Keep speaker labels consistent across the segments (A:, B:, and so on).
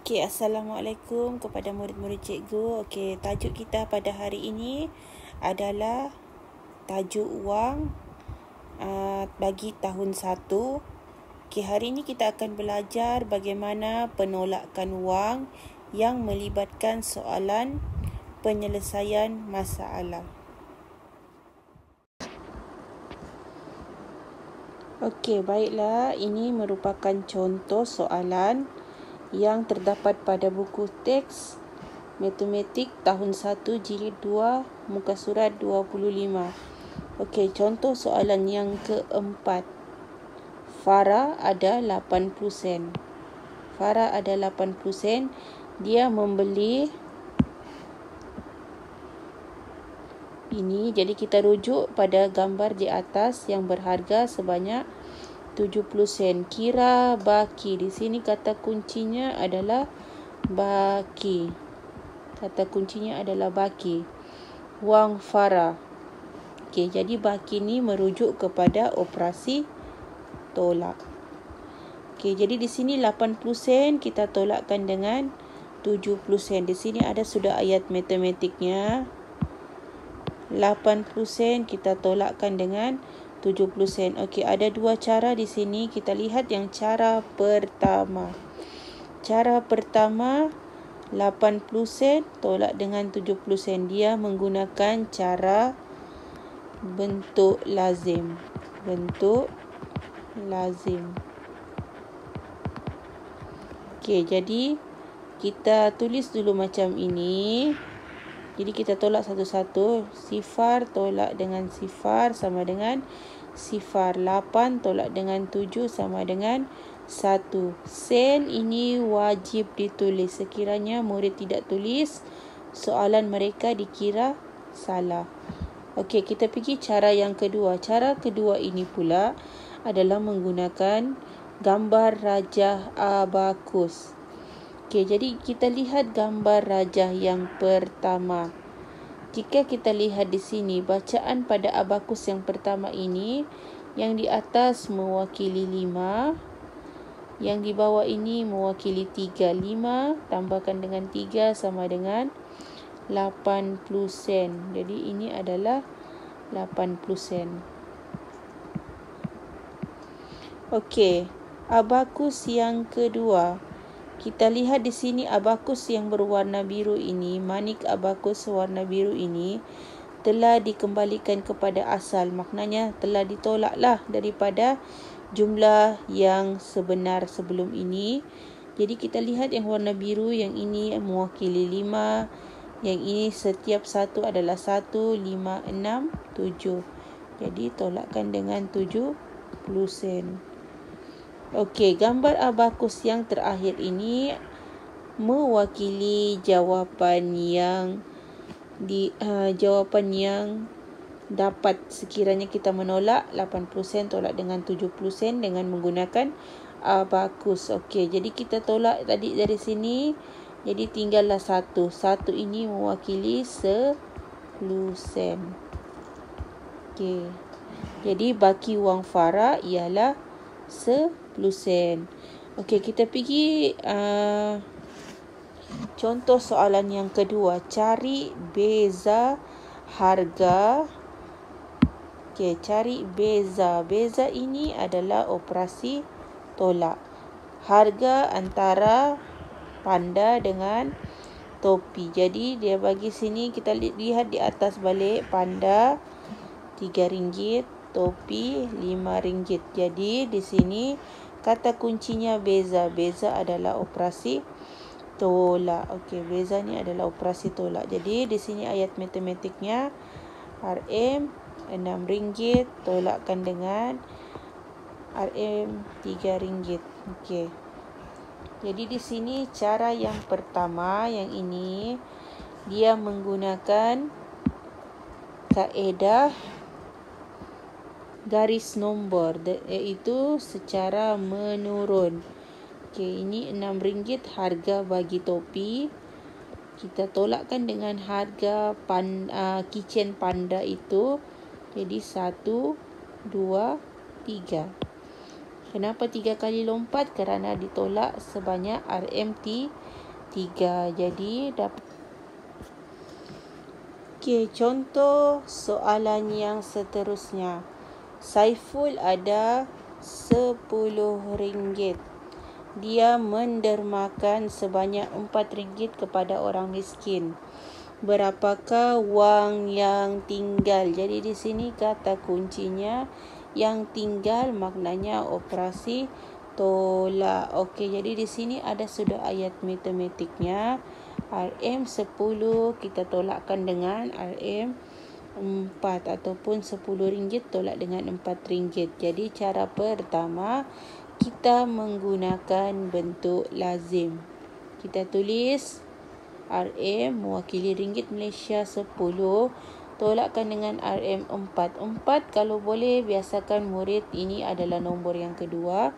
A: Okey, Assalamualaikum kepada murid-murid cikgu. Okey, tajuk kita pada hari ini adalah tajuk wang bagi tahun 1. Okey, hari ini kita akan belajar bagaimana penolakan wang yang melibatkan soalan penyelesaian masalah. Okey, baiklah. Ini merupakan contoh soalan yang terdapat pada buku teks Matematik tahun 1 jilid 2 muka surat 25. Okey, contoh soalan yang keempat. Farah ada 80 sen. Farah ada 80 sen. Dia membeli ini, jadi kita rujuk pada gambar di atas yang berharga sebanyak 70 sen. Kira baki. Di sini kata kuncinya adalah baki. Kata kuncinya adalah baki. Wang Farah. Okey, jadi baki ni merujuk kepada operasi tolak. Okey, jadi di sini 80 sen kita tolakkan dengan 70 sen. Di sini ada sudah ayat matematiknya. 80 sen kita tolakkan dengan 70 sen. Okey, ada dua cara di sini. Kita lihat yang cara pertama. Cara pertama, 80 sen tolak dengan 70 sen. Dia menggunakan cara bentuk lazim. Bentuk lazim. Okey, jadi kita tulis dulu macam ini. Jadi kita tolak satu-satu. Sifar tolak dengan sifar sama dengan sifar. 8 tolak dengan 7 sama dengan 1. Sen ini wajib ditulis. Sekiranya murid tidak tulis, soalan mereka dikira salah. Okey, kita pergi cara yang kedua. Cara kedua ini pula adalah menggunakan gambar rajah abakus. Okey, jadi kita lihat gambar rajah yang pertama. Jika kita lihat di sini, bacaan pada abakus yang pertama ini, yang di atas mewakili 5, yang di bawah ini mewakili 3. 5 tambahkan dengan 3 sama dengan 80 sen. Jadi ini adalah 80 sen. Okey, abakus yang kedua. Kita lihat di sini abakus yang berwarna biru ini, manik abakus warna biru ini telah dikembalikan kepada asal. Maknanya telah ditolaklah daripada jumlah yang sebenar sebelum ini. Jadi kita lihat yang warna biru, yang ini mewakili 5. Yang ini setiap satu adalah 1, 5, 6, 7. Jadi tolakkan dengan 70 sen. Okey, gambar abakus yang terakhir ini mewakili jawapan yang dapat sekiranya kita menolak 80 sen tolak dengan 70 sen dengan menggunakan abakus. Okey, jadi kita tolak tadi dari sini. Jadi tinggallah 1. 1 ini mewakili 10 sen. Okey. Jadi baki wang Farah ialah 10 sen. Okey, kita pergi contoh soalan yang kedua. Cari beza harga. Okey, cari beza. Beza ini adalah operasi tolak. Harga antara panda dengan topi. Jadi dia bagi sini, kita lihat di atas balik, panda RM3, topi RM5. Jadi di sini kata kuncinya beza. Beza adalah operasi tolak. Okey, beza ni adalah operasi tolak. Jadi di sini ayat matematiknya RM RM6 tolakkan dengan RM3. Okey. Jadi di sini cara yang pertama, yang ini dia menggunakan kaedah garis nombor, iaitu secara menurun. Okey, ini RM6 harga bagi topi. Kita tolakkan dengan harga keychain panda itu. Jadi 1, 2, 3. Kenapa 3 kali lompat? Kerana ditolak sebanyak RM3. 3. Jadi dapat. Okey, contoh soalan yang seterusnya. Saiful ada RM10. Dia mendermakan sebanyak RM4 kepada orang miskin. Berapakah wang yang tinggal? Jadi di sini kata kuncinya yang tinggal, maknanya operasi tolak. Okey, jadi di sini ada sudah ayat matematiknya. RM10 kita tolakkan dengan RM4 ataupun RM10 tolak dengan RM4. Jadi cara pertama kita menggunakan bentuk lazim. Kita tulis RM mewakili ringgit Malaysia 10 tolakkan dengan RM4. 4 kalau boleh biasakan murid ini adalah nombor yang kedua.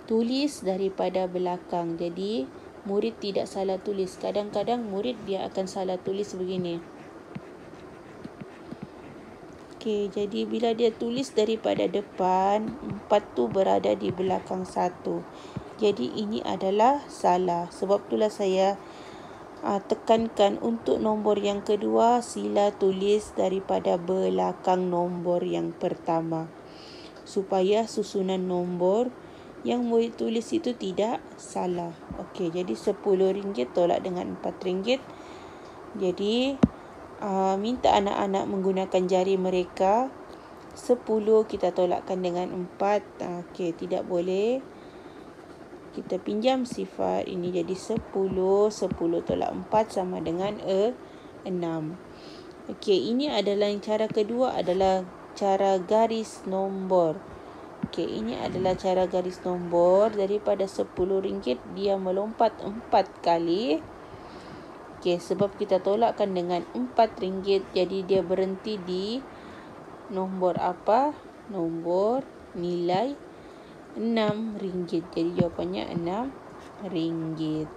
A: Tulis daripada belakang. Jadi murid tidak salah tulis. Kadang-kadang murid dia akan salah tulis begini. Okey, jadi bila dia tulis daripada depan, 4 tu berada di belakang 1. Jadi ini adalah salah. Sebab itulah saya tekankan untuk nombor yang kedua, sila tulis daripada belakang nombor yang pertama. Supaya susunan nombor yang murid tulis itu tidak salah. Okey, jadi RM10 tolak dengan RM4. Jadi minta anak-anak menggunakan jari mereka. 10 kita tolakkan dengan 4. Okey, tidak boleh. Kita pinjam sifar ini jadi 10. 10 tolak 4 sama dengan 6. Okey, ini adalah yang cara kedua adalah cara garis nombor. Okey, ini adalah cara garis nombor. Daripada RM10 dia melompat 4 kali. Okey, sebab kita tolakkan dengan RM4, jadi dia berhenti di nombor apa? Nombor nilai RM6. Jadi jawapannya RM6.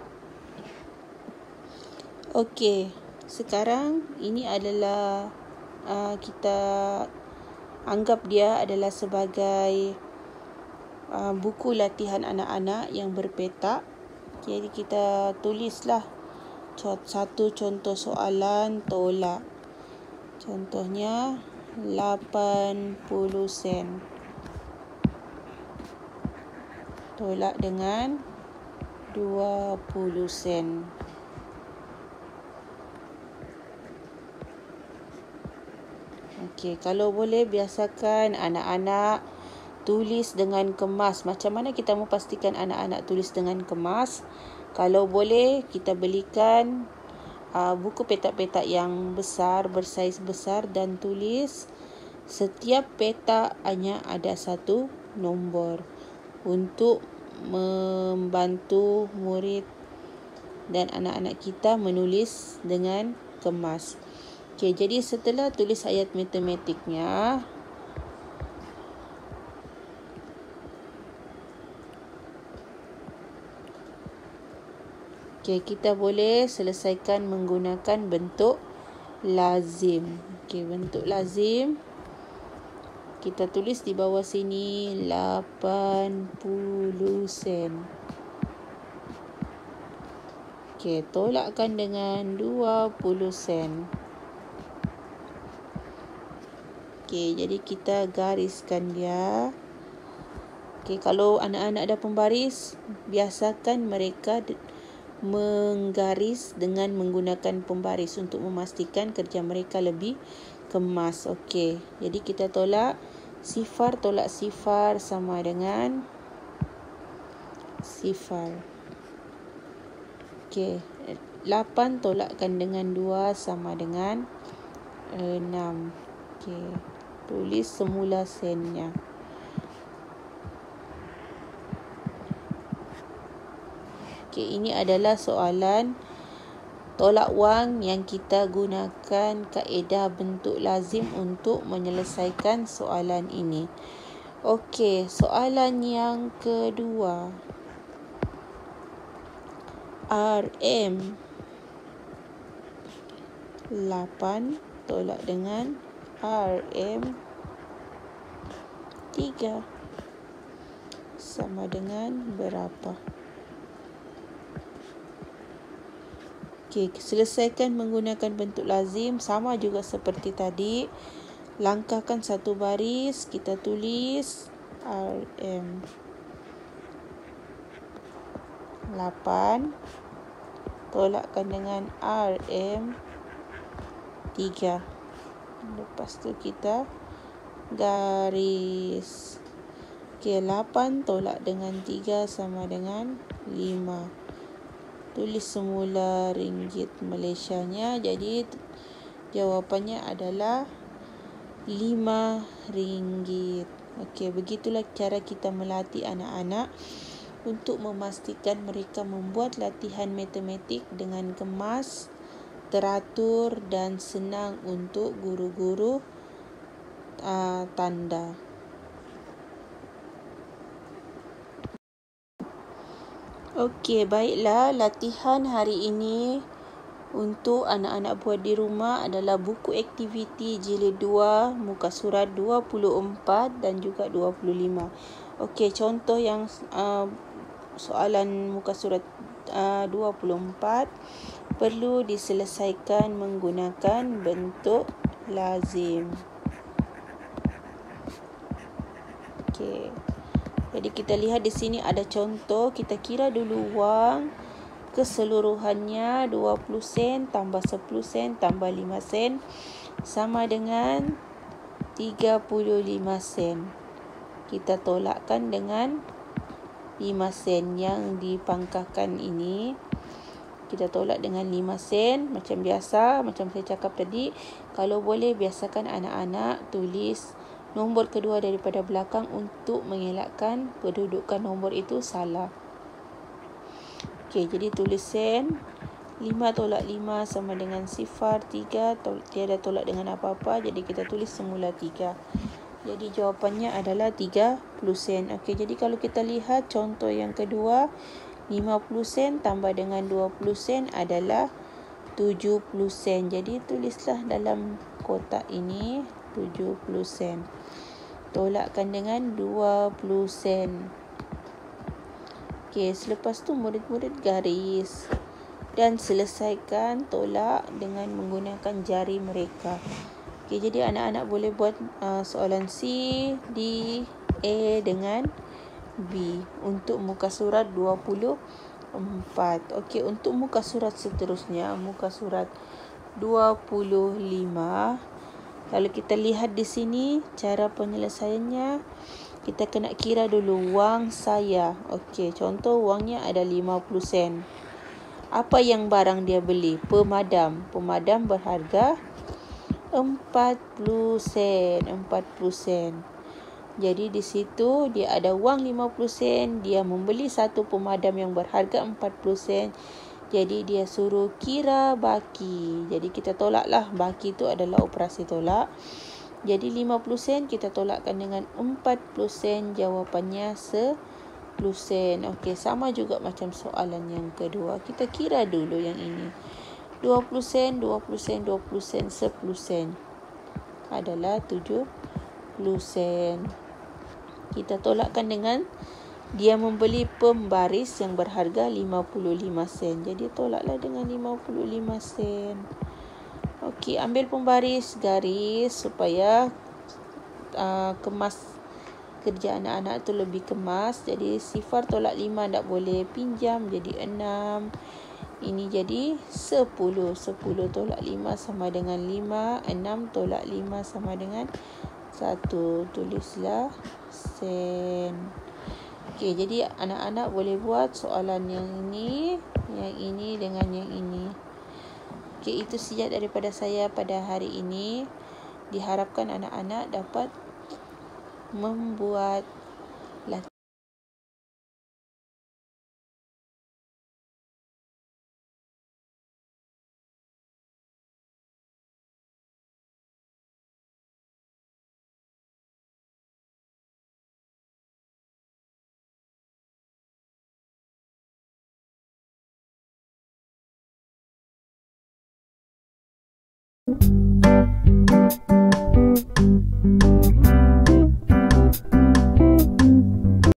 A: Okey, sekarang ini adalah kita anggap dia adalah sebagai buku latihan anak-anak yang berpetak. Jadi kita tulislah satu contoh soalan tolak. Contohnya 80 sen. Tolak dengan 20 sen. Okey, kalau boleh biasakan anak-anak tulis dengan kemas. Macam mana kita memastikan anak-anak tulis dengan kemas? Kalau boleh kita belikan buku petak-petak yang besar, bersaiz besar, dan tulis setiap petak hanya ada satu nombor untuk membantu murid dan anak-anak kita menulis dengan kemas. Okey, jadi setelah tulis ayat matematiknya, okey, kita boleh selesaikan menggunakan bentuk lazim. Okey, bentuk lazim kita tulis di bawah sini 80 sen. Okey, tolakkan dengan 20 sen. Okey, jadi kita gariskan dia. Okey, kalau anak-anak ada pembaris, biasakan mereka menggaris dengan menggunakan pembaris untuk memastikan kerja mereka lebih kemas. Okey, jadi kita tolak sifar tolak sifar sama dengan sifar. Okey, 8 tolakkan dengan 2 sama dengan 6. Okey, tulis semula sennya. Okey, ini adalah soalan tolak wang yang kita gunakan kaedah bentuk lazim untuk menyelesaikan soalan ini. Okey, soalan yang kedua. RM 8 tolak dengan RM 3 sama dengan berapa? Okey, selesaikan menggunakan bentuk lazim, sama juga seperti tadi. Langkahkan satu baris, kita tulis RM 8, tolakkan dengan RM 3. Lepas tu kita garis. Okey, 8 tolak dengan 3 sama dengan 5. Tulis semula ringgit Malaysianya. Jadi jawapannya adalah RM5. Okey, begitulah cara kita melatih anak-anak untuk memastikan mereka membuat latihan matematik dengan kemas, teratur dan senang untuk guru-guru tanda. Okey, baiklah, latihan hari ini untuk anak-anak buat di rumah adalah buku aktiviti jilid 2, muka surat 24 dan juga 25. Okey, contoh yang soalan muka surat 24 perlu diselesaikan menggunakan bentuk lazim. Okey. Jadi kita lihat di sini ada contoh, kita kira dulu wang keseluruhannya 20 sen tambah 10 sen tambah 5 sen sama dengan 35 sen. Kita tolakkan dengan 5 sen yang dipangkahkan ini. Kita tolak dengan 5 sen macam biasa, macam saya cakap tadi. Kalau boleh biasakan anak-anak tulis nombor kedua daripada belakang untuk mengelakkan kedudukan nombor itu salah. Okey, jadi tulis sen. 5 tolak 5 sama dengan 0. 3 tiada tolak dengan apa-apa. Jadi kita tulis semula 3. Jadi jawapannya adalah 30 sen. Okey, jadi kalau kita lihat contoh yang kedua, 50 sen tambah dengan 20 sen adalah 70 sen. Jadi tulislah dalam kotak ini 70 sen. Tolakkan dengan 20 sen. Okey, selepas tu murid-murid garis dan selesaikan tolak dengan menggunakan jari mereka. Okey, jadi anak-anak boleh buat soalan C, D, A dengan B untuk muka surat 24. Okey, untuk muka surat seterusnya, muka surat 25. Kalau kita lihat di sini cara penyelesaiannya, kita kena kira dulu wang saya. Okey, contoh wangnya ada 50 sen. Apa yang barang dia beli? Pemadam. Pemadam berharga 40 sen. 40 sen. Jadi di situ dia ada wang 50 sen, dia membeli satu pemadam yang berharga 40 sen. Jadi dia suruh kira baki. Jadi kita tolaklah, baki itu adalah operasi tolak. Jadi 50 sen kita tolakkan dengan 40 sen, jawapannya 10 sen. Okey, sama juga macam soalan yang kedua. Kita kira dulu yang ini. 20 sen, 20 sen, 20 sen, 10 sen adalah 70 sen. Kita tolakkan dengan dia membeli pembaris yang berharga 55 sen. Jadi tolaklah dengan 55 sen. Okey, ambil pembaris, garis supaya kemas kerja anak-anak tu lebih kemas. Jadi 0 tolak 5 tak boleh pinjam, jadi 6. Ini jadi 10. 10 tolak 5 sama dengan 5. 6 tolak 5 sama dengan 1. Tulislah sen. Okey, jadi anak-anak boleh buat soalan yang ini dengan yang ini. Okey, itu saja daripada saya pada hari ini. Diharapkan anak-anak dapat membuat